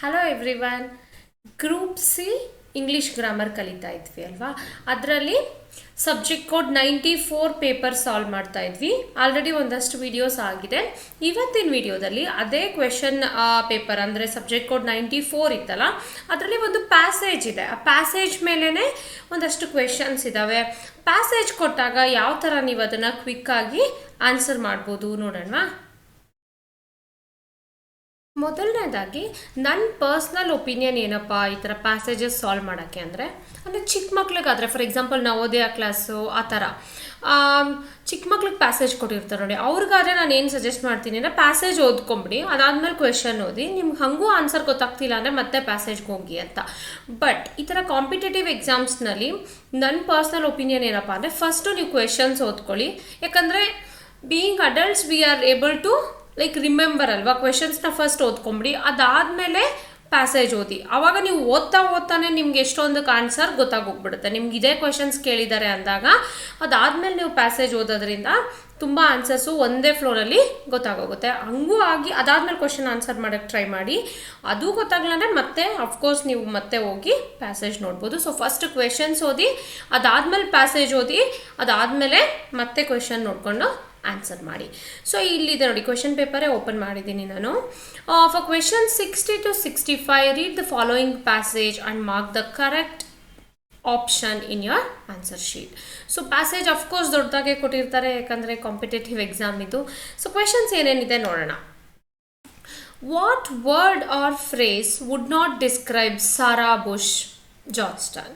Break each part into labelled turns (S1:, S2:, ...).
S1: Hello everyone. Group C English grammar ಕಲಿತಾ ಇದ್ವಿ ಅಲ್ವಾ? ಅದರಲ್ಲಿ ಸಬ್ಜೆಕ್ಟ್ ಕೋಡ್ 94 ಪೇಪರ್ ಸಾಲ್ವ್ ಮಾಡ್ತಾ ಇದ್ವಿ. ಆಲ್ರೆಡಿ ಒಂದಷ್ಟು ವಿಡಿಯೋಸ್ ಆಗಿದೆ. ಇವತ್ತಿನ ವಿಡಿಯೋದಲ್ಲಿ ಅದೇ ಕ್ವೆಶನ್ ಪೇಪರ್ ಅಂದರೆ ಸಬ್ಜೆಕ್ಟ್ ಕೋಡ್ 94 ಇತ್ತಲ್ಲ, ಅದರಲ್ಲಿ ಒಂದು ಪ್ಯಾಸೇಜ್ ಇದೆ. ಆ ಪ್ಯಾಸೇಜ್ ಮೇಲೇ ಒಂದಷ್ಟು ಕ್ವೆಶನ್ಸ್ ಇದ್ದಾವೆ. ಪ್ಯಾಸೇಜ್ ಕೊಟ್ಟಾಗ ಯಾವ ಥರ ನೀವು ಅದನ್ನು ಕ್ವಿಕ್ಕಾಗಿ ಆನ್ಸರ್ ಮಾಡ್ಬೋದು ನೋಡೋಣ. ಮೊದಲನೇದಾಗಿ ನನ್ನ ಪರ್ಸ್ನಲ್ ಒಪಿನಿಯನ್ ಏನಪ್ಪ ಈ ಥರ ಪ್ಯಾಸೇಜಸ್ ಸಾಲ್ವ್ ಮಾಡೋಕ್ಕೆ ಅಂದರೆ ಚಿಕ್ಕ ಮಕ್ಳಿಗಾದರೆ, ಫಾರ್ ಎಕ್ಸಾಂಪಲ್ ನವೋದಯ ಕ್ಲಾಸು ಆ ಥರ ಚಿಕ್ಕ ಮಕ್ಳಿಗೆ ಪ್ಯಾಸೇಜ್ ಕೊಟ್ಟಿರ್ತಾರೆ ನೋಡಿ, ಅವ್ರಿಗಾದರೆ ನಾನು ಏನು ಸಜೆಸ್ಟ್ ಮಾಡ್ತೀನಿ ಅಂದರೆ ಪ್ಯಾಸೇಜ್ ಓದ್ಕೊಂಬಿಡಿ, ಅದಾದಮೇಲೆ ಕ್ವೆಶನ್ ಓದಿ. ನಿಮ್ಗೆ ಹಾಗೂ ಆನ್ಸರ್ ಗೊತ್ತಾಗ್ತಿಲ್ಲ ಅಂದರೆ ಮತ್ತೆ ಪ್ಯಾಸೇಜ್ಗೆ ಹೋಗಿ ಅಂತ. ಬಟ್ ಈ ಥರ ಕಾಂಪಿಟೇಟಿವ್ ಎಕ್ಸಾಮ್ಸ್ನಲ್ಲಿ ನನ್ನ ಪರ್ಸ್ನಲ್ ಒಪಿನಿಯನ್ ಏನಪ್ಪ ಅಂದರೆ ಫಸ್ಟು ನೀವು ಕ್ವೆಶನ್ಸ್ ಓದ್ಕೊಳ್ಳಿ. ಯಾಕಂದರೆ being adults we are able to remember ಅಲ್ವಾ, ಕ್ವೆಶನ್ಸ್ನ ಫಸ್ಟ್ ಓದ್ಕೊಂಬಿಡಿ, ಅದಾದಮೇಲೆ ಪ್ಯಾಸೇಜ್ ಓದಿ. ಆವಾಗ ನೀವು ಓದ್ತಾನೆ ನಿಮ್ಗೆ ಎಷ್ಟೊಂದಕ್ಕೆ ಆನ್ಸರ್ ಗೊತ್ತಾಗೋಗ್ಬಿಡುತ್ತೆ. ನಿಮ್ಗೆ ಇದೇ ಕ್ವೆಶನ್ಸ್ ಕೇಳಿದ್ದಾರೆ ಅಂದಾಗ ಅದಾದಮೇಲೆ ನೀವು ಪ್ಯಾಸೇಜ್ ಓದೋದ್ರಿಂದ ತುಂಬ ಆನ್ಸರ್ಸು ಒಂದೇ ಫ್ಲೋರಲ್ಲಿ ಗೊತ್ತಾಗೋಗುತ್ತೆ. ಹಂಗೂ ಆಗಿ ಅದಾದಮೇಲೆ ಕ್ವೆಶನ್ ಆನ್ಸರ್ ಮಾಡೋಕ್ಕೆ ಟ್ರೈ ಮಾಡಿ. ಅದು ಗೊತ್ತಾಗಲಂದ್ರೆ ಮತ್ತೆ ಅಫ್ಕೋರ್ಸ್ ನೀವು ಮತ್ತೆ ಹೋಗಿ ಪ್ಯಾಸೇಜ್ ನೋಡ್ಬೋದು. ಸೊ ಫಸ್ಟ್ ಕ್ವೆಶನ್ಸ್ ಓದಿ, ಅದಾದಮೇಲೆ ಪ್ಯಾಸೇಜ್ ಓದಿ, ಅದಾದಮೇಲೆ ಮತ್ತೆ ಕ್ವೆಶನ್ ನೋಡಿಕೊಂಡು ಆನ್ಸರ್ ಮಾಡಿ. ಸೊ ಇಲ್ಲಿದೆ ನೋಡಿ, ಕ್ವೆಶನ್ ಪೇಪರೇ ಓಪನ್ ಮಾಡಿದ್ದೀನಿ ನಾನು. For question 60 to 65 read the following passage and mark the correct option in your answer sheet. So passage of course ದೊಡ್ಡದಾಗೆ ಕೊಟ್ಟಿರ್ತಾರೆ, ಯಾಕಂದರೆ ಕಾಂಪಿಟೇಟಿವ್ ಎಕ್ಸಾಮ್ ಇದು. ಸೊ ಕ್ವೆಶನ್ಸ್ ಏನೇನಿದೆ ನೋಡೋಣ. What word or phrase would not describe Sarah Bush Johnston?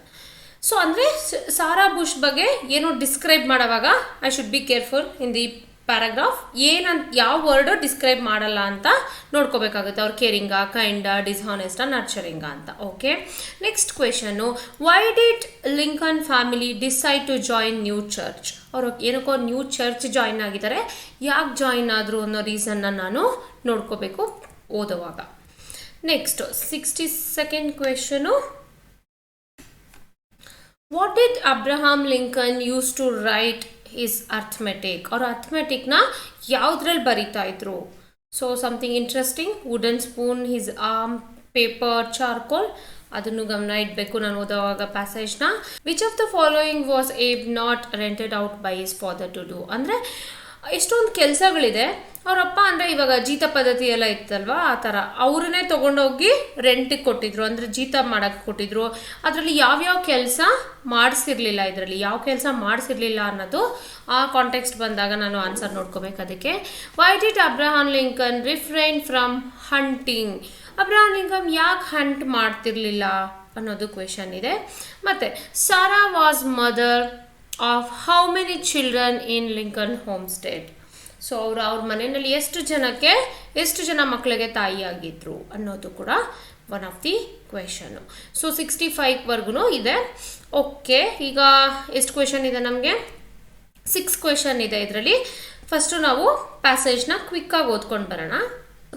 S1: So ಅಂದರೆ Sarah Bush ಬಗ್ಗೆ ಏನೋ describe ಮಾಡೋವಾಗ I should be careful in the paragraph. ಯಾವ ವರ್ಡು ಡಿಸ್ಕ್ರೈಬ್ ಮಾಡಲ್ಲ ಅಂತ ನೋಡ್ಕೋಬೇಕಾಗುತ್ತೆ. ಅವ್ರು ಕೇರಿಂಗಾ, ಕೈಂಡಾ, ಡಿಸ್ಹಾನೆಸ್ಟಾ, ನರ್ಚರಿಂಗಾ ಅಂತ. Okay, next question, why did Lincoln family decide to join new church? ಅವರು ಏನಕ್ಕೋ ನ್ಯೂ ಚರ್ಚ್ ಜಾಯಿನ್ ಆಗಿದ್ದಾರೆ, ಯಾಕೆ ಜಾಯಿನ್ ಆದರು ಅನ್ನೋ ರೀಸನ್ನ ನಾನು ನೋಡ್ಕೋಬೇಕು ಓದುವಾಗ. Next 62nd question, what did Abraham Lincoln use to write his arithmetic? ಅವರು ಅರ್ಥಮೆಟಿಕ್ನ ಯಾವುದ್ರಲ್ಲಿ ಬರೀತಾ ಇದ್ರು? So something interesting, wooden spoon, his arm, paper, charcoal, ಅದನ್ನು ಗಮನ ಇಡಬೇಕು ನಾನು ಓದುವಾಗ ಪ್ಯಾಸೇಜ್ನ. Which of the following was Abe not rented out by his father to do? ಅಂದರೆ ಎಷ್ಟೊಂದು ಕೆಲಸಗಳಿದೆ, ಅವರಪ್ಪ ಅಂದರೆ ಇವಾಗ ಜೀತ ಪದ್ಧತಿ ಎಲ್ಲ ಇತ್ತಲ್ವ, ಆ ಥರ ಅವ್ರನ್ನೇ ತೊಗೊಂಡೋಗಿ ರೆಂಟಿಗೆ ಕೊಟ್ಟಿದ್ರು, ಅಂದರೆ ಜೀತ ಮಾಡೋಕ್ಕೆ ಕೊಟ್ಟಿದ್ರು. ಅದರಲ್ಲಿ ಯಾವ್ಯಾವ ಕೆಲಸ ಮಾಡಿಸಿರ್ಲಿಲ್ಲ, ಇದರಲ್ಲಿ ಯಾವ ಕೆಲಸ ಮಾಡಿಸಿರ್ಲಿಲ್ಲ ಅನ್ನೋದು ಆ ಕಾಂಟೆಕ್ಸ್ಟ್ ಬಂದಾಗ ನಾನು ಆನ್ಸರ್ ನೋಡ್ಕೋಬೇಕು. ಅದಕ್ಕೆ why did Abraham Lincoln refrain from hunting? Abraham Lincoln ಯಾಕೆ ಹಂಟ್ ಮಾಡ್ತಿರ್ಲಿಲ್ಲ ಅನ್ನೋದು ಕ್ವೆಶನ್ ಇದೆ. ಮತ್ತು Sarah was mother of how many children in Lincoln homestead? So ಅವ್ರ ಮನೆಯಲ್ಲಿ ಎಷ್ಟು ಜನ ಮಕ್ಕಳಿಗೆ ತಾಯಿಯಾಗಿದ್ರು ಅನ್ನೋದು ಕೂಡ one of the question. So 65ವರೆಗೂ ಇದೆ. ಓಕೆ, ಈಗ ಎಷ್ಟು ಕ್ವೆಶನ್ ಇದೆ ನಮಗೆ? 6 ಕ್ವೆಶನ್ ಇದೆ ಇದರಲ್ಲಿ. ಫಸ್ಟು ನಾವು ಪ್ಯಾಸೇಜ್ನ ಕ್ವಿಕ್ಕಾಗಿ ಓದ್ಕೊಂಡು ಬರೋಣ.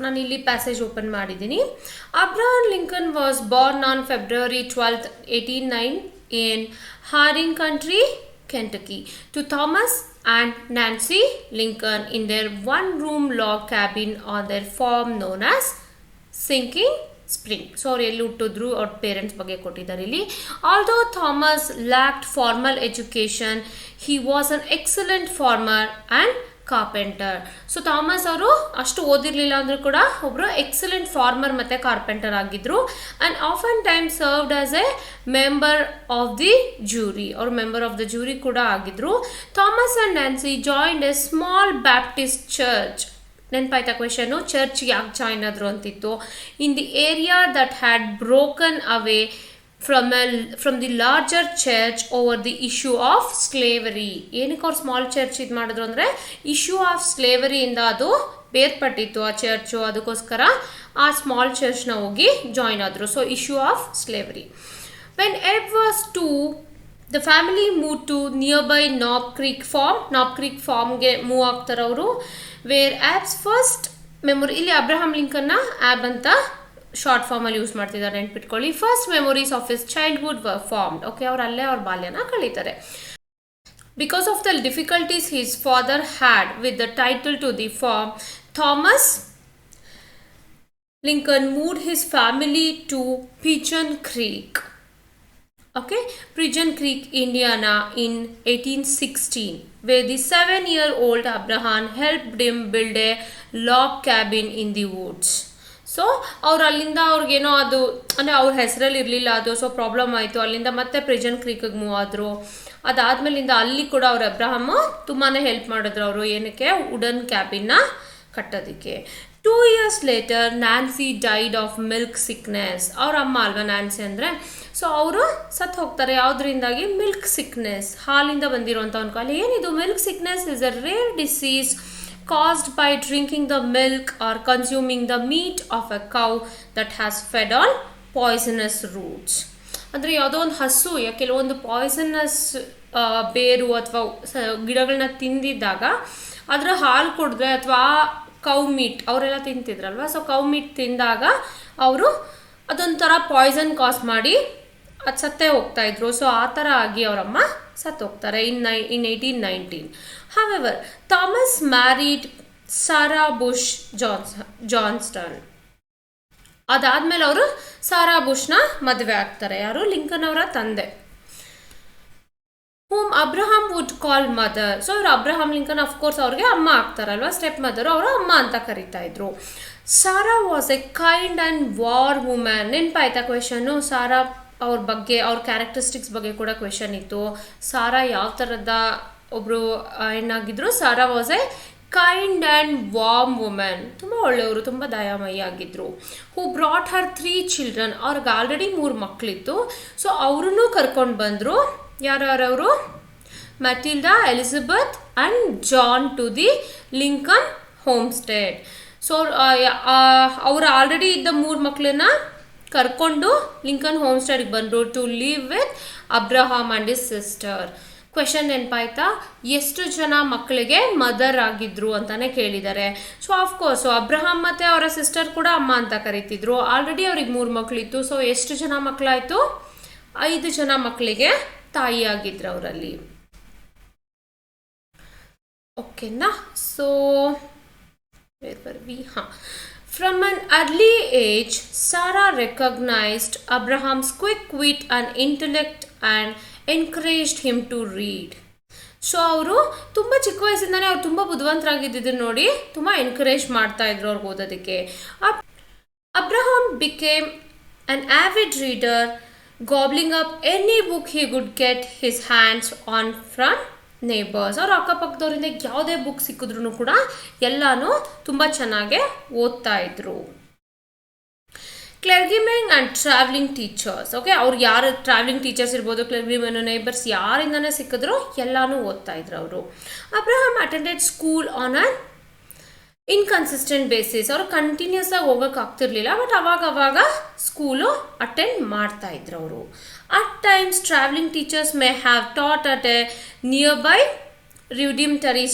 S1: ನಾನು ಇಲ್ಲಿ ಪ್ಯಾಸೇಜ್ ಓಪನ್ ಮಾಡಿದ್ದೀನಿ. Abraham Lincoln was born on February 12th, 1809 in ಹಾರಿಂಗ್ county, Kentucky, to Thomas and Nancy Lincoln in their one-room log cabin on their farm known as Sinking Spring. So ಅವ್ರು ಎಲ್ಲಿ ಹುಟ್ಟಿದ್ರು, ಅವ್ರ ಪೇರೆಂಟ್ಸ್ ಬಗ್ಗೆ ಕೊಟ್ಟಿದ್ದಾರೆ ಇಲ್ಲಿ. Although Thomas lacked formal education, he was an excellent farmer and carpenter. So Thomas ಅವರು ಅಷ್ಟು ಓದಿರಲಿಲ್ಲ ಅಂದರೂ ಕೂಡ ಒಬ್ಬರು ಎಕ್ಸಲೆಂಟ್ ಫಾರ್ಮರ್ ಮತ್ತು ಕಾರ್ಪೆಂಟರ್ ಆಗಿದ್ದರು. And often time served as a member of the jury, ಅವರು ಮೆಂಬರ್ ಆಫ್ ದ ಜೂರಿ ಕೂಡ ಆಗಿದ್ದರು. Thomas and Nancy joined a small Baptist church. ನೆನಪಾಯ್ತಾ ಕ್ವೆಶನು? ಚರ್ಚ್ ಯಾಕೆ ಜಾಯಿನ್ ಆದರು ಅಂತಿತ್ತು. In the area that had broken away from the larger church over the issue of slavery. ಏನಕ್ಕೆ ಅವ್ರು small church ಇದು ಮಾಡಿದ್ರು ಅಂದರೆ ಇಶ್ಯೂ ಆಫ್ ಸ್ಲೇವರಿಯಿಂದ ಅದು ಬೇರ್ಪಟ್ಟಿತ್ತು ಆ ಚರ್ಚು, ಅದಕ್ಕೋಸ್ಕರ ಆ ಸ್ಮಾಲ್ ಚರ್ಚ್ನ ಹೋಗಿ ಜಾಯಿನ್ ಆದರು. So issue of slavery. When Abe was 2, the family move to nearby Knob Creek ಫಾರ್ಮ್ಗೆ ಮೂವ್ ಆಗ್ತಾರೆ ಅವರು. ವೇರ್ ಆ್ಯಬ್ಸ್ ಫಸ್ಟ್ ಮೆಮೊರಿ, ಇಲ್ಲಿ ಅಬ್ರಹಾಂ ಲಿಂಕನ್ನ ಆ್ಯಬ್ ಅಂತ ಶಾರ್ಟ್ ಫಾರ್ಮಲ್ಲಿ ಯೂಸ್ ಮಾಡ್ತಿದ್ದಾರೆ, ನೆನ್ಪಿಟ್ಕೊಳ್ಳಿ. First memories of his childhood were formed. Okay, ಅವ್ರು ಅಲ್ಲೇ ಅವ್ರ ಬಾಲ್ಯನ ಕಳೀತಾರೆ. Because of the difficulties his father had with the title to the farm, Thomas Lincoln moved his family to Pigeon Creek. Okay, Pigeon Creek, Indiana in 1816, where the 7-year-old Abraham helped him build a log cabin in the woods. So ಅವ್ರು ಅಲ್ಲಿಂದ ಅವ್ರಿಗೇನೋ ಅದು ಅಂದರೆ ಅವ್ರ ಹೆಸರಲ್ಲಿ ಇರಲಿಲ್ಲ ಅದು, so problem ಆಯಿತು. ಅಲ್ಲಿಂದ ಮತ್ತೆ ಪ್ರಿಜನ್ ಕ್ರೀಕಿಗೆ ಮೂವ್ ಆದರು. ಅದಾದ್ಮೇಲಿಂದ ಅಲ್ಲಿ ಕೂಡ ಅವ್ರ ಅಬ್ರಹಾಮ್ ತುಂಬಾ ಹೆಲ್ಪ್ ಮಾಡಿದ್ರು ಅವರು, ಏನಕ್ಕೆ, ವುಡನ್ ಕ್ಯಾಬಿನ್ನ ಕಟ್ಟೋದಕ್ಕೆ. 2 years later Nancy died of milk sickness. ಅವ್ರ ಅಮ್ಮ ಅಲ್ವಾ ನ್ಯಾನ್ಸಿ ಅಂದರೆ, ಸೊ ಅವರು ಸತ್ತು ಹೋಗ್ತಾರೆ. ಯಾವುದರಿಂದಾಗಿ? ಮಿಲ್ಕ್ ಸಿಕ್ನೆಸ್, ಹಾಲಿಂದ ಬಂದಿರೋಂಥ ಒಂದು ಕಾಲ. ಏನಿದು milk sickness? Is a rare disease caused by drinking the milk or consuming the meat of a cow that has fed on poisonous roots. ಅಂದರೆ ಯಾವುದೋ ಒಂದು ಹಸು ಕೆಲವೊಂದು ಪಾಯ್ಸನಸ್ ಬೇರು ಅಥವಾ ಗಿಡಗಳನ್ನ ತಿಂದಿದ್ದಾಗ ಅದರ ಹಾಲು ಕುಡಿದ್ರೆ, ಅಥವಾ ಕೌ ಮೀಟ್ ಅವರೆಲ್ಲ ತಿಂತಿದ್ರಲ್ವ, ಸೊ ಕೌ ಮೀಟ್ ತಿಂದಾಗ ಅವರು ಅದೊಂಥರ ಪಾಯ್ಸನ್ ಕಾಸ್ ಮಾಡಿ ಅದು ಸತ್ತೇ ಹೋಗ್ತಾಯಿದ್ರು. ಸೊ ಆ ಥರ ಆಗಿ ಅವರಮ್ಮ ಸತ್ತು ಹೋಗ್ತಾರೆ ಇನ್ 1819. However, Thomas married Sarah Bush Johnston. ಅದಾದಮೇಲೆ ಅವರು ಸಾರಾ ಬುಷ್ನ ಮದುವೆ ಆಗ್ತಾರೆ. ಯಾರು? ಲಿಂಕನ್ ಅವರ ತಂದೆ. whom Abraham would call mother. So ಇವರು ಅಬ್ರಹಾಂ ಲಿಂಕನ್ ಅಫ್ಕೋರ್ಸ್ ಅವ್ರಿಗೆ ಅಮ್ಮ ಆಗ್ತಾರಲ್ವ, ಸ್ಟೆಪ್ ಮದರ್, ಅವರು ಅಮ್ಮ ಅಂತ ಕರಿತಾ ಇದ್ರು. Sarah was a kind and warm women. ನೆನಪಾಯ್ತಾ ಕ್ವೆಶನ್ನು? ಸಾರಾ ಅವ್ರ ಬಗ್ಗೆ, ಅವ್ರ ಕ್ಯಾರೆಕ್ಟರಿಸ್ಟಿಕ್ಸ್ ಬಗ್ಗೆ ಕೂಡ ಕ್ವೆಶನ್ ಇತ್ತು. ಸಾರಾ ಯಾವ ಥರದ ಒಬ್ಬರು ಏನಾಗಿದ್ರು? Sarah was a kind and warm women. ತುಂಬ ಒಳ್ಳೆಯವರು, ತುಂಬ ದಯಾಮಯಿ ಆಗಿದ್ದರು. Who brought her 3 children. ಅವ್ರಿಗೆ ಆಲ್ರೆಡಿ 3 ಮಕ್ಕಳಿತ್ತು. ಸೊ ಅವ್ರನ್ನೂ ಕರ್ಕೊಂಡು ಬಂದರು. ಯಾರ್ಯಾರವರು? Matilda, Elizabeth and John to the Lincoln homestead. So ಅವರು ಆಲ್ರೆಡಿ ಇದ್ದ 3 ಮಕ್ಕಳನ್ನ ಕರ್ಕೊಂಡು ಲಿಂಕನ್ ಹೋಮ್ ಸ್ಟೇಡ್ಗೆ ಬಂದರು to live with Abraham and his sister. Question ನೆನಪಾಯ್ತಾ? ಎಷ್ಟು ಜನ ಮಕ್ಕಳಿಗೆ ಮದರ್ ಆಗಿದ್ರು ಅಂತಾನೆ ಕೇಳಿದ್ದಾರೆ. ಸೊ ಆಫ್ಕೋರ್ಸು ಅಬ್ರಹಾಂ ಮತ್ತು ಅವರ ಸಿಸ್ಟರ್ ಕೂಡ ಅಮ್ಮ ಅಂತ ಕರಿತಿದ್ರು. ಆಲ್ರೆಡಿ ಅವ್ರಿಗೆ 3 ಮಕ್ಕಳಿತ್ತು. ಸೊ ಎಷ್ಟು ಜನ ಮಕ್ಕಳಾಯಿತು? 5 ಜನ ಮಕ್ಕಳಿಗೆ ತಾಯಿ ಆಗಿದ್ರು ಅವರಲ್ಲಿ. ಓಕೆನಾ? So From an early age, Sarah recognized Abraham's quick wit and intellect and encouraged him to read. So ಅವರು ತುಂಬ ಚಿಕ್ಕ ವಯಸ್ಸಿಂದನೇ ಅವ್ರು ತುಂಬ ಬುದ್ಧಿವಂತರಾಗಿದ್ದು ನೋಡಿ ತುಂಬ ಎನ್ಕರೇಜ್ ಮಾಡ್ತಾ ಇದ್ರು ಅವ್ರಿಗೆ ಓದೋದಕ್ಕೆ. Abraham became an avid reader, gobbling up any book he could get his hands on from neighbours. ಅವ್ರ ಅಕ್ಕಪಕ್ಕದವರಿಂದ ಯಾವುದೇ ಬುಕ್ ಸಿಕ್ಕಿದ್ರು ಕೂಡ ಎಲ್ಲನೂ ತುಂಬ ಚೆನ್ನಾಗೆ ಓದ್ತಾ ಇದ್ರು. ಕ್ಲೆರ್ಗಿಮೆನ್ ಆ್ಯಂಡ್ ಟ್ರಾವೆಲಿಂಗ್ ಟೀಚರ್ಸ್. ಓಕೆ, ಅವ್ರಿಗೆ ಯಾರು ಟ್ರಾವೆಲಿಂಗ್ ಟೀಚರ್ಸ್ ಇರ್ಬೋದು, ಕ್ಲೆರ್ಗಿಮೆನ್, ನೇಬರ್ಸ್ ಯಾರಿಂದನೇ ಸಿಕ್ಕಿದ್ರು ಎಲ್ಲನೂ ಓದ್ತಾ ಇದ್ರು ಅವರು. Abraham attended school on an inconsistent basis. ಅವರು ಕಂಟಿನ್ಯೂಸ್ ಆಗಿ ಹೋಗೋಕೆ ಆಗ್ತಿರ್ಲಿಲ್ಲ, ಬಟ್ ಅವಾಗ ಸ್ಕೂಲು ಅಟೆಂಡ್ ಮಾಡ್ತಾ ಇದ್ರು ಅವರು. At times travelling teachers may have taught at a nearby rudimentary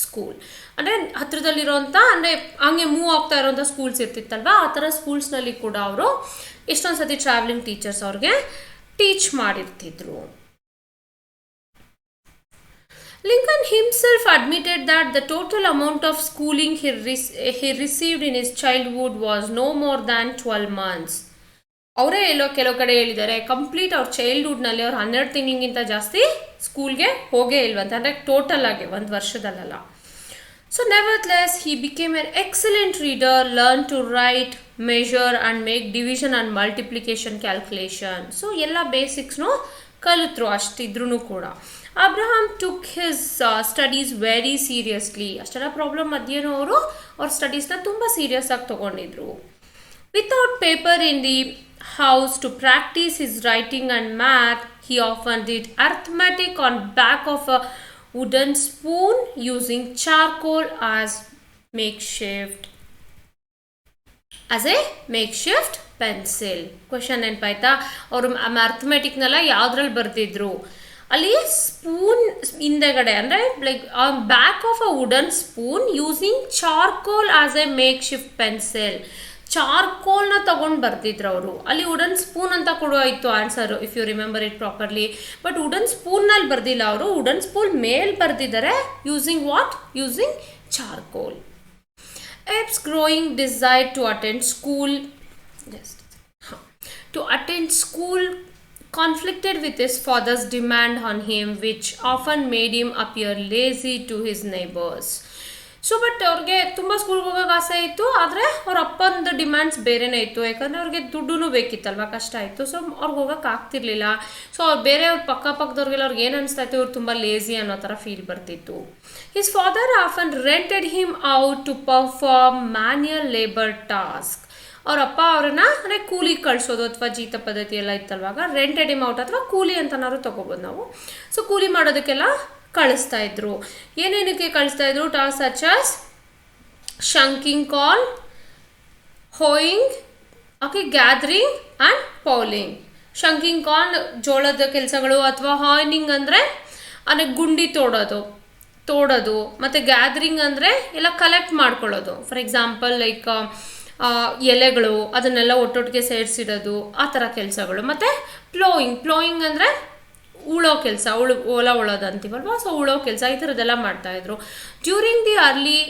S1: school. ಅಂದರೆ ಹತ್ರದಲ್ಲಿರೋಂಥ, ಅಂದರೆ ಹಂಗೆ ಮೂವ್ ಆಗ್ತಾ ಇರೋಂಥ ಸ್ಕೂಲ್ಸ್ ಇರ್ತಿತ್ತಲ್ವ, ಆ ಥರ ಸ್ಕೂಲ್ಸ್ನಲ್ಲಿ ಕೂಡ ಅವರು ಎಷ್ಟೊಂದು ಸತಿ ಟ್ರಾವೆಲಿಂಗ್ ಟೀಚರ್ಸ್ ಅವ್ರಿಗೆ teach ಮಾಡಿರ್ತಿದ್ರು. Lincoln himself admitted that the total amount of schooling he received in his childhood was no more than 12 months. ಅವರೇ ಕೆಲವು ಕಡೆ ಹೇಳಿದ್ದಾರೆ, ಕಂಪ್ಲೀಟ್ ಅವ್ರ ಚೈಲ್ಡ್ಹುಡ್ನಲ್ಲಿ ಅವ್ರು 12 ತಿಂಗಳಿಗಿಂತ ಜಾಸ್ತಿ ಸ್ಕೂಲ್ಗೆ ಹೋಗೇ ಇಲ್ವಂತ, ಅಂದರೆ ಟೋಟಲ್ ಆಗಿ ಒಂದು ವರ್ಷದಲ್ಲ. So nevertheless he became an excellent reader, learned to write, measure and make division and multiplication calculation. So ಎಲ್ಲ ಬೇಸಿಕ್ಸ್ನು ಕಲಿತರು ಅಷ್ಟಿದ್ರೂ ಕೂಡ. Abraham took his studies very seriously. ಅಷ್ಟೆಲ್ಲ ಪ್ರಾಬ್ಲಮ್ ಮಧ್ಯೆನೂ ಅವ್ರ ಸ್ಟಡೀಸ್ನ ತುಂಬ ಸೀರಿಯಸ್ ಆಗಿ ತೊಗೊಂಡಿದ್ರು. Without paper in the house to practice his writing and math, he often did arithmetic on back of a wooden spoon using charcoal as a makeshift pencil. Question ನೆನಪಾಯ್ತಾ? ಅವರು ಅರ್ಥಮೆಟಿಕ್ನೆಲ್ಲ ಯಾವುದ್ರಲ್ಲಿ ಬರೆದಿದ್ರು? ಅಲ್ಲಿ ಸ್ಪೂನ್ ಹಿಂದೆಗಡೆ, ಅಂದರೆ like back of a wooden spoon using charcoal as a makeshift pencil. ಚಾರ್ಕೋಲ್ನ ತಗೊಂಡು ಬರ್ತಿದ್ರು ಅವರು. ಅಲ್ಲಿ ವುಡನ್ ಸ್ಪೂನ್ ಅಂತ ಕೊಡೋ ಇತ್ತು answer, if you remember it properly. But wooden ಸ್ಪೂನ್ನಲ್ಲಿ ಬರ್ದಿಲ್ಲ ಅವರು, ವುಡನ್ ಸ್ಪೂನ್ ಮೇಲೆ ಬರ್ದಿದ್ದಾರೆ using charcoal. Abe's growing desire to attend school, just to attend school conflicted with his father's demand on him, which often made him appear lazy to his neighbors. So but ಅವ್ರಿಗೆ ತುಂಬ ಸ್ಕೂಲ್ಗೆ ಹೋಗೋಕೆ ಆಸೆ ಇತ್ತು, ಆದರೆ ಅವ್ರ ಅಪ್ಪಂದು ಡಿಮ್ಯಾಂಡ್ಸ್ ಬೇರೆನೇ ಇತ್ತು. ಯಾಕಂದರೆ ಅವ್ರಿಗೆ ದುಡ್ಡು ಬೇಕಿತ್ತಲ್ವ, ಕಷ್ಟ ಆಯಿತು. ಸೊ ಅವ್ರಿಗೆ ಹೋಗೋಕೆ ಆಗ್ತಿರ್ಲಿಲ್ಲ. ಸೊ ಅವ್ರು ಬೇರೆಯವ್ರ ಪಕ್ಕದವ್ರಿಗೆಲ್ಲ ಅವ್ರಿಗೆ ಏನು ಅನಿಸ್ತಾ ಇತ್ತು, ಇವ್ರು ತುಂಬ ಲೇಸಿ ಅನ್ನೋ ಥರ ಫೀಲ್ ಬರ್ತಿತ್ತು. His father often rented him out to perform manual labour task. ಅವ್ರ ಅಪ್ಪ ಅವ್ರನ್ನ ಅಂದರೆ ಕೂಲಿ ಕಳಿಸೋದು ಅಥವಾ ಜೀತ ಪದ್ಧತಿ ಎಲ್ಲ ಇತ್ತಲ್ವಾಗ, ರೆಂಟೆಡ್ ಹಿಮ್ ಔಟ್ ಅಥವಾ ಕೂಲಿ ಅಂತನಾದ್ರು ತೊಗೋಬೋದು ನಾವು. ಸೊ ಕೂಲಿ ಮಾಡೋದಕ್ಕೆಲ್ಲ ಕಳಿಸ್ತಾ ಇದ್ರು. ಏನೇನಕ್ಕೆ ಕಳಿಸ್ತಾ ಇದ್ರು? Task such as shucking corn, hoeing, okay, gathering and hauling. Shucking corn ಜೋಳದ ಕೆಲಸಗಳು, ಅಥವಾ ಹಾಯ್ನಿಂಗ್ ಅಂದರೆ ಗುಂಡಿ ತೋಡೋದು, ಮತ್ತು ಗ್ಯಾದರಿಂಗ್ ಅಂದರೆ ಎಲ್ಲ ಕಲೆಕ್ಟ್ ಮಾಡ್ಕೊಳ್ಳೋದು. ಫಾರ್ ಎಕ್ಸಾಂಪಲ್ ಲೈಕ್ ಎಲೆಗಳು ಅದನ್ನೆಲ್ಲ ಒಟ್ಟೊಟ್ಟಿಗೆ ಸೇರಿಸಿಡೋದು, ಆ ಥರ ಕೆಲಸಗಳು. ಮತ್ತು ಪ್ಲೋಯಿಂಗ್ ಅಂದರೆ ಉಳೋ ಕೆಲಸ, ಹೊಲ ಉಳೋದು ಅಂತೀವಲ್ವ, ಸೊ ಉಳೋ ಕೆಲಸ, ಈ ಥರದ್ದೆಲ್ಲ ಮಾಡ್ತಾಯಿದ್ರು. During the early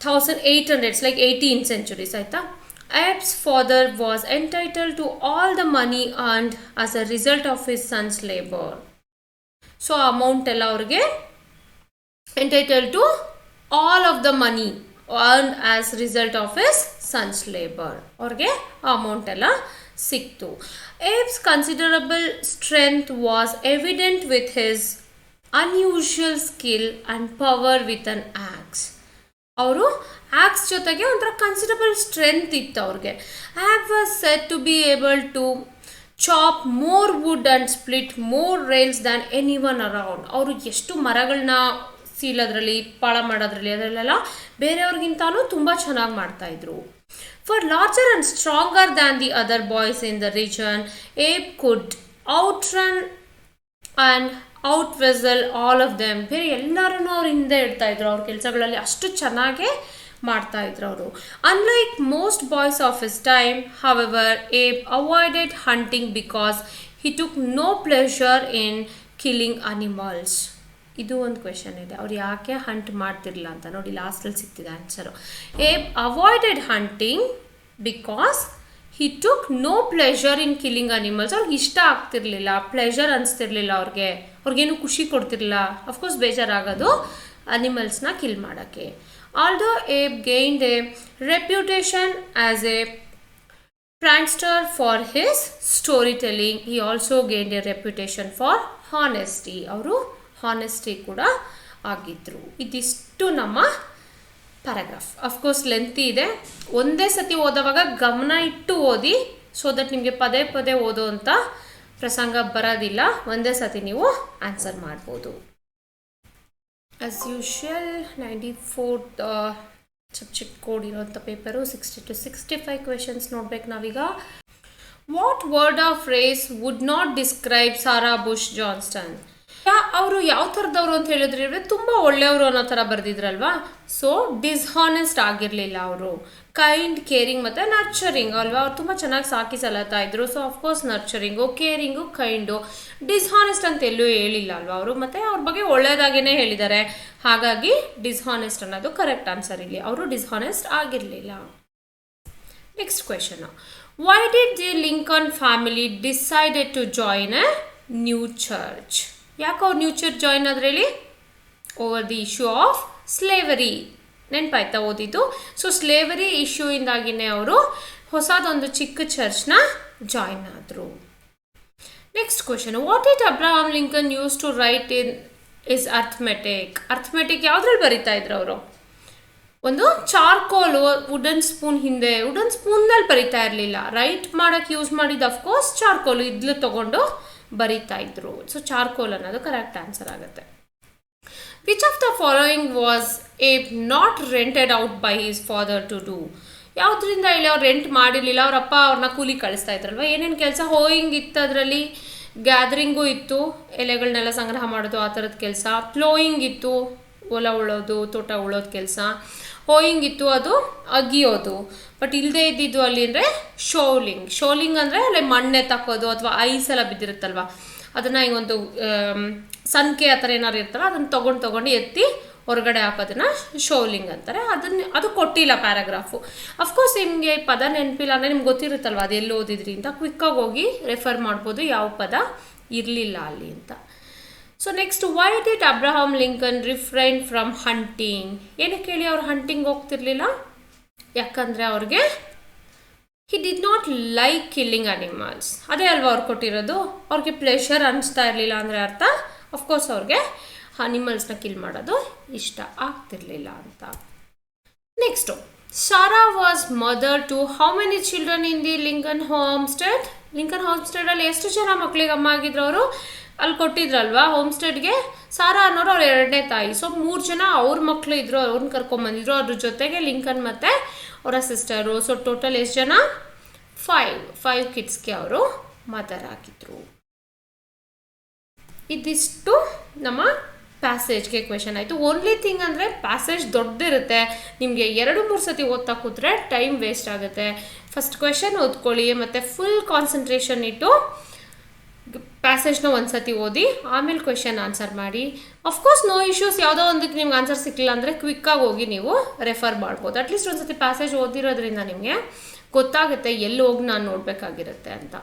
S1: 1800s, like 18th centuries ಆಯಿತಾ. Abe's father was entitled to all the money earned as a result of his son's labor. So amount ಎಲ್ಲ ಅವ್ರಿಗೆ entitle to all of the money earned as result of his son's labor. ಅವ್ರಿಗೆ ಆ amount ಎಲ್ಲ ಸಿಕ್ತು. Abe's considerable strength was evident with his unusual skill and power with an axe. ಅವರು axe ಜೊತೆಗೆ ಒಂಥರ considerable strength ಇತ್ತು ಅವ್ರಿಗೆ. Abe was said to be able to chop more wood and split more rails than anyone around. ಅವರು ಎಷ್ಟು ಮರಗಳನ್ನ ಸೀಲೋದ್ರಲ್ಲಿ, ಪಾಳ ಮಾಡೋದ್ರಲ್ಲಿ, ಅದರಲ್ಲೆಲ್ಲ ಬೇರೆಯವ್ರಿಗಿಂತಲೂ ತುಂಬ ಚೆನ್ನಾಗಿ ಮಾಡ್ತಾಯಿದ್ರು. For larger and stronger than the other boys in the region, Abe could outrun and outwrestle all of them. ಬೇರೆ ಎಲ್ಲರೂ ಅವ್ರು ಹಿಂದೆ ಇಡ್ತಾಯಿದ್ರು ಅವ್ರ ಕೆಲಸಗಳಲ್ಲಿ, ಅಷ್ಟು ಚೆನ್ನಾಗೇ ಮಾಡ್ತಾಯಿದ್ರು ಅವರು. Unlike most boys of his time, however, Abe avoided hunting because he took no pleasure in killing animals. ಇದು ಒಂದು ಕ್ವೆಶನ್ ಇದೆ, ಅವ್ರು ಯಾಕೆ ಹಂಟ್ ಮಾಡ್ತಿರಲಿಲ್ಲ ಅಂತ. ನೋಡಿ ಲಾಸ್ಟಲ್ಲಿ ಸಿಗ್ತಿದೆ answer. Abe avoided hunting because he took no pleasure in killing animals. ಅವ್ರಿಗೆ ಇಷ್ಟ ಆಗ್ತಿರ್ಲಿಲ್ಲ, ಪ್ಲೆಷರ್ ಅನಿಸ್ತಿರ್ಲಿಲ್ಲ ಅವ್ರಿಗೇನು ಖುಷಿ ಕೊಡ್ತಿರ್ಲಿಲ್ಲ. ಅಫ್ಕೋರ್ಸ್ ಬೇಜಾರಾಗೋದು ಅನಿಮಲ್ಸ್ನ ಕಿಲ್ ಮಾಡೋಕ್ಕೆ. Although Abe gained a reputation as a prankster for his storytelling, he also gained a reputation for honesty. ಅವರು ಹಾನೆಸ್ಟಿ ಕೂಡ ಆಗಿದ್ರು. ಇದಿಷ್ಟು ನಮ್ಮ ಪ್ಯಾರಾಗ್ರಾಫ್. ಅಫ್ಕೋರ್ಸ್ ಲೆಂತಿ ಇದೆ, ಒಂದೇ ಸತಿ ಓದೋವಾಗ ಗಮನ ಇಟ್ಟು ಓದಿ, ಸೊ ದಟ್ ನಿಮಗೆ ಪದೇ ಪದೇ ಓದೋ ಅಂಥ ಪ್ರಸಂಗ ಬರೋದಿಲ್ಲ. ಒಂದೇ ಸತಿ ನೀವು ಆನ್ಸರ್ ಮಾಡ್ಬೋದು. As usual 94th subject code ಇರೋಂಥ ಪೇಪರು 60 to 65 ಕ್ವೆಶನ್ಸ್ ನೋಡ್ಬೇಕು ನಾವೀಗ. What word of phrase would not describe Sarah Bush Johnston? ಅವರು ಯಾವ ಥರದವರು ಅಂತ ಹೇಳಿದ್ರೆ ತುಂಬ ಒಳ್ಳೆಯವರು ಅನ್ನೋ ಥರ ಬರೆದಿದ್ರಲ್ವಾ. ಸೊ ಡಿಸ್ಹಾನೆಸ್ಟ್ ಆಗಿರಲಿಲ್ಲ ಅವರು. ಕೈಂಡ್, ಕೇರಿಂಗ್ ಮತ್ತು ನರ್ಚರಿಂಗ್ ಅಲ್ವಾ, ಅವ್ರು ತುಂಬ ಚೆನ್ನಾಗಿ ಸಾಕಿ ಸಲಹತಾ ಇದ್ರು. So of course nurturing, caring, kind. Dishonest ಅಂತ ಎಲ್ಲೂ ಹೇಳಿಲ್ಲ ಅಲ್ವಾ ಅವರು, ಮತ್ತು ಅವ್ರ ಬಗ್ಗೆ ಒಳ್ಳೆಯದಾಗೇ ಹೇಳಿದ್ದಾರೆ. ಹಾಗಾಗಿ ಡಿಸ್ಹಾನೆಸ್ಟ್ ಅನ್ನೋದು ಕರೆಕ್ಟ್ ಆನ್ಸರ್. ಇಲ್ಲಿ ಅವರು ಡಿಸ್ಹಾನೆಸ್ಟ್ ಆಗಿರಲಿಲ್ಲ. Next question, why did the Lincoln family decided to join a new church? ಯಾಕೆ ಅವ್ರು ನ್ಯೂ ಚರ್ಚ್ ಜಾಯಿನ್ ಆದ್ರೆ ಹೇಳಿ? Over the issue of slavery. ನೆನಪಾಯ್ತಾ ಓದಿದ್ದು? ಸೊ ಸ್ಲೇವರಿ ಇಶ್ಯೂಯಿಂದಾಗಿನೇ ಅವರು ಹೊಸದೊಂದು ಚಿಕ್ಕ ಚರ್ಚ್ನ ಜಾಯಿನ್ ಆದರು. Next question, what did Abraham Lincoln use to write in his arithmetic? Arithmetic ಯಾವುದ್ರಲ್ಲಿ ಬರಿತಾ ಇದ್ರು ಅವರು? ಒಂದು ಚಾರ್ಕೋಲು, ವುಡನ್ ಸ್ಪೂನ್. ಹಿಂದೆ ವುಡನ್ ಸ್ಪೂನ್ನಲ್ಲಿ ಬರಿತಾ ಇರಲಿಲ್ಲ, ರೈಟ್ ಮಾಡೋಕ್ಕೆ ಯೂಸ್ ಮಾಡಿದ್ದು ಅಫ್ಕೋರ್ಸ್ ಚಾರ್ಕೋಲು, ಇದ್ಲು ತೊಗೊಂಡು ಬರಿತಾ ಇದ್ರು. ಸೊ ಚಾರ್ಕೋಲ್ ಅನ್ನೋದು ಕರೆಕ್ಟ್ ಆನ್ಸರ್ ಆಗುತ್ತೆ. Which of the following was Abe not rented out by his father to do? ಯಾವುದರಿಂದ ಹೇಳಿ ಅವ್ರು ರೆಂಟ್ ಮಾಡಿರಲಿಲ್ಲ, ಅವ್ರ ಅಪ್ಪ ಅವ್ರನ್ನ ಕೂಲಿ ಕಳಿಸ್ತಾ ಇದ್ರಲ್ವ. ಏನೇನು ಕೆಲಸ? ಹೋಯಿಂಗ್ ಇತ್ತು, ಅದರಲ್ಲಿ ಗ್ಯಾದರಿಂಗು ಇತ್ತು, ಎಲೆಗಳನ್ನೆಲ್ಲ ಸಂಗ್ರಹ ಮಾಡೋದು ಆ ಥರದ ಕೆಲಸ. ಪ್ಲೋಯಿಂಗ್ ಇತ್ತು, ಹೊಲ ಉಳೋದು, ತೋಟ ಉಳೋದು ಕೆಲಸ. ಹೋಯಿಂಗ್ ಇತ್ತು, ಅದು ಅಗಿಯೋದು. ಬಟ್ ಇಲ್ಲದೆ ಇದ್ದಿದ್ದು ಅಲ್ಲಿ ಅಂದರೆ ಶೋಲಿಂಗ್ ಅಂದರೆ ಅಲ್ಲಿ ಮಣ್ಣೆ ತಕ್ಕೋದು, ಅಥವಾ ಐಸ್ ಎಲ್ಲ ಬಿದ್ದಿರುತ್ತಲ್ವ, ಅದನ್ನು ಹಿಂಗೊಂದು ಸಂಖ್ಯೆ ಆ ಥರ ಏನಾರು ಇರ್ತಲ್ಲ, ಅದನ್ನು ತೊಗೊಂಡು ಎತ್ತಿ ಹೊರಗಡೆ ಹಾಕೋದನ್ನ ಶೋಲಿಂಗ್ ಅಂತಾರೆ. ಅದು ಕೊಟ್ಟಿಲ್ಲ ಪ್ಯಾರಾಗ್ರಾಫು. ಅಫ್ಕೋರ್ಸ್ ನಿಮಗೆ ಪದ ನೆನಪಿಲ್ಲ ಅಂದರೆ ನಿಮ್ಗೆ ಗೊತ್ತಿರುತ್ತಲ್ವ ಅದು ಎಲ್ಲಿ ಓದಿದ್ರಿ ಅಂತ, ಕ್ವಿಕ್ಕಾಗಿ ಹೋಗಿ ರೆಫರ್ ಮಾಡ್ಬೋದು ಯಾವ ಪದ ಇರಲಿಲ್ಲ ಅಲ್ಲಿ ಅಂತ. So next, why did Abraham Lincoln refrain from hunting? ಏನಕ್ಕೆ ಹೇಳಿ ಅವ್ರು ಹಂಟಿಂಗ್ ಹೋಗ್ತಿರ್ಲಿಲ್ಲ? ಯಾಕಂದರೆ ಅವ್ರಿಗೆ he did not like killing animals. ಅದೇ ಅಲ್ವಾ ಅವ್ರು ಕೊಟ್ಟಿರೋದು. ಅವ್ರಿಗೆ ಪ್ಲೆಷರ್ ಅನಿಸ್ತಾ ಇರಲಿಲ್ಲ ಅಂದರೆ ಅರ್ಥ ಅಫ್ಕೋರ್ಸ್ ಅವ್ರಿಗೆ ಅನಿಮಲ್ಸ್ನ ಕಿಲ್ ಮಾಡೋದು ಇಷ್ಟ ಆಗ್ತಿರ್ಲಿಲ್ಲ ಅಂತ. Next, Sarah was mother to how many children in the Lincoln homestead? Lincoln ಹೋಮ್ಸ್ಟೆಡಲ್ಲಿ ಎಷ್ಟು ಜನ ಮಕ್ಕಳಿಗೆ ಅಮ್ಮ ಆಗಿದ್ರು ಅವರು? ಅಲ್ಲಿ ಕೊಟ್ಟಿದ್ರಲ್ವಾ ಹೋಮ್ಸ್ಟೆಡ್ಗೆ, ಸಾರಾ ಅನ್ನೋರು ಅವ್ರ ಎರಡನೇ ತಾಯಿ. ಸೊ 3 ಜನ ಅವ್ರ ಮಕ್ಕಳು ಇದ್ರು, ಅವ್ರನ್ನ ಕರ್ಕೊಂಬಂದಿದ್ರು. ಅದ್ರ ಜೊತೆಗೆ ಲಿಂಕನ್ ಮತ್ತು ಅವರ ಸಿಸ್ಟರು. ಸೊ ಟೋಟಲ್ ಎಷ್ಟು ಜನ? 5 ಕಿಡ್ಸ್ಗೆ ಅವರು ಮದರ್ ಆಗಿದ್ರು. ಇದಿಷ್ಟು ನಮ್ಮ ಪ್ಯಾಸೇಜ್ಗೆ ಕ್ವೆಶನ್ ಆಯಿತು. ಓನ್ಲಿ ಥಿಂಗ್ ಅಂದರೆ ಪ್ಯಾಸೇಜ್ ದೊಡ್ಡದಿರುತ್ತೆ, ನಿಮಗೆ 2-3 ಸತಿ ಓದ್ತಾ ಕೂತ್ರೆ ಟೈಮ್ ವೇಸ್ಟ್ ಆಗುತ್ತೆ. ಫಸ್ಟ್ ಕ್ವೆಶನ್ ಓದ್ಕೊಳ್ಳಿ ಮತ್ತು ಫುಲ್ ಕಾನ್ಸಂಟ್ರೇಷನ್ ಇಟ್ಟು ಪ್ಯಾಸೇಜ್ನ ಒಂದು ಸತಿ ಓದಿ ಆಮೇಲೆ ಕ್ವೆಶನ್ ಆನ್ಸರ್ ಮಾಡಿ. ಅಫ್ಕೋರ್ಸ್ ನೋ ಇಶ್ಯೂಸ್, ಯಾವುದೋ ಒಂದಕ್ಕೆ ನಿಮ್ಗೆ ಆನ್ಸರ್ ಸಿಕ್ಕಿಲ್ಲ ಅಂದರೆ ಕ್ವಿಕ್ಕಾಗಿ ಹೋಗಿ ನೀವು ರೆಫರ್ ಮಾಡ್ಬೋದು. ಅಟ್ಲೀಸ್ಟ್ ಒಂದು ಸತಿ ಪ್ಯಾಸೇಜ್ ಓದಿರೋದ್ರಿಂದ ನಿಮಗೆ ಗೊತ್ತಾಗುತ್ತೆ ಎಲ್ಲಿ ಹೋಗಿ ನಾನು ನೋಡಬೇಕಾಗಿರುತ್ತೆ ಅಂತ.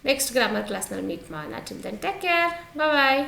S1: ನೆಕ್ಸ್ಟ್ ಗ್ರಾಮರ್ ಕ್ಲಾಸ್ನಲ್ಲಿ ಮೀಟ್ ಮಾಡೋಣ. ಟಿಲ್ ದೆನ್ ಟೇಕ್ ಕೇರ್, ಬಾಯ್.